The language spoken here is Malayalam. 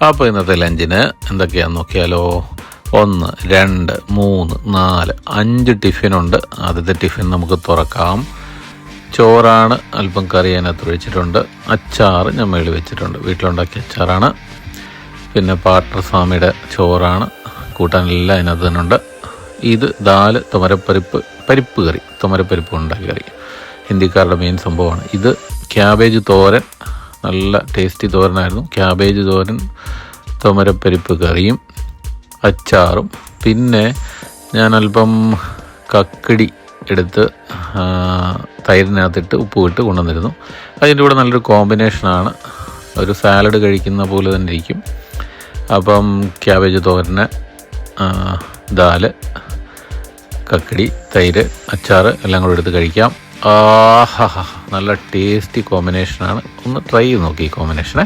അപ്പോൾ ഇന്നത്തെ ലഞ്ചിന് എന്തൊക്കെയാണെന്ന് നോക്കിയാലോ. 1 2 3 4 5 ടിഫിനുണ്ട്. ആദ്യത്തെ ടിഫിൻ നമുക്ക് തുറക്കാം. ചോറാണ്, അല്പം കറി അതിനകത്ത് വെച്ചിട്ടുണ്ട്. അച്ചാറ് ഞാൻ മേളിൽ വെച്ചിട്ടുണ്ട്, വീട്ടിലുണ്ടാക്കിയ അച്ചാറാണ്. പിന്നെ പാട്ടർസ്വാമിയുടെ ചോറാണ്, കൂട്ടാനെല്ലാം അതിനകത്ത് തന്നെ ഉണ്ട്. ഇത് ദാല്, പരിപ്പ് കറി, തുമരപ്പരിപ്പ് ഉണ്ടാക്കിയ കറി, ഹിന്ദിക്കാരുടെ മെയിൻ സംഭവമാണ്. ഇത് ക്യാബേജ് തോരൻ, നല്ല ടേസ്റ്റി തോരനായിരുന്നു. ക്യാബേജ് തോരൻ, തുമരപ്പരിപ്പ് കറിയും അച്ചാറും. പിന്നെ ഞാൻ അല്പം കക്കടി എടുത്ത് തൈരിനകത്തിട്ട് ഉപ്പ് ഇട്ട് കൊണ്ടുവന്നിരുന്നു. അതിൻ്റെ കൂടെ നല്ലൊരു കോമ്പിനേഷനാണ്, ഒരു സാലഡ് കഴിക്കുന്ന പോലെ തന്നെ ഇരിക്കും. അപ്പം ക്യാബേജ് തോരന്, ദാല്, കക്കടി, തൈര്, അച്ചാറ് എല്ലാം കൂടെ എടുത്ത് കഴിക്കാം. ആഹാ, നല്ല ടേസ്റ്റി കോമ്പിനേഷനാണ്. ഒന്ന് ട്രൈ ചെയ്ത് നോക്കി ഈ കോമ്പിനേഷനെ.